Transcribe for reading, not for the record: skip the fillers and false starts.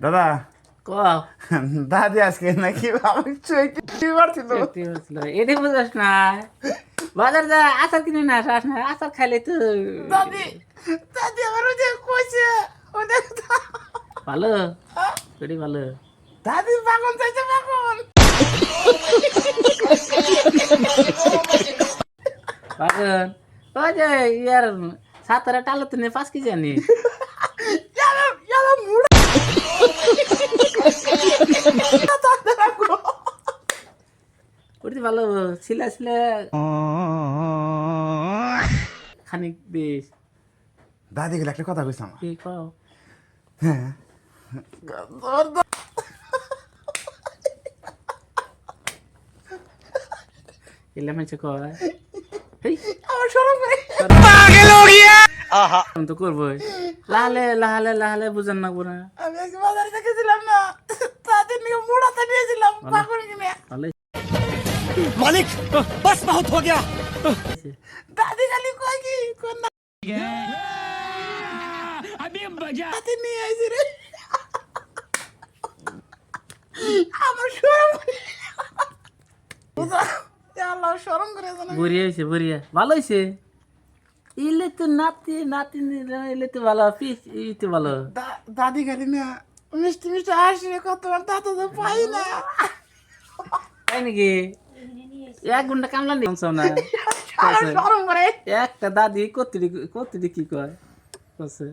দাদা ক দাদি আজকে নাকি আমাকে চুইটি মারছিল। এটি বুঝাস না, বাজার যা আচার কিনে না আসাস না, আচার খাইলে তো দাদি দাদি আমার ওই যে কইছে ওদের ভালো, এটি ভালো। দাদি বাগন চাইছে বাগন। বাগন ওই যে ইয়ার সাতারা টালো তো 5 কেজি আনি ইয়ালা ইয়ালা মুড়া ওটি ভালো ছিলা ছিলা খানিক বেশ। দাদি গেলে একটা কথা কইছে আমার। কি কও? হ্যাঁ এলে মানুষ কয় হেই আমার শরম করে আমি তো করবোই, লাহালে লাহালে লাহালে বুঝান না না। আমি আজকে বাজারে দেখেছিলাম না, তাদের নিয়ে মুড়াতে নিয়েছিলাম বাগন কিনে। ভালো मालिक बस बहुत हो गया। দাদি খালি কয় কি কোন না দাদি নিয়ে আইছি রে। আমার শরম করে আল্লাহ শরম করে জানা। বড়িয়া হয়েছে, বড়িয়া ভালো হয়েছে। এলে তো নাতি নাতি এলে তো ভালো, পিস তো ভালো। দাদি খালি না মিষ্টি মিষ্টি হাসি কত তা তো পাই না। তাই নাকি? 1 ঘন্টা কামলা নিয়ে না শরম করে একটা দাদি কত কি কয় কছে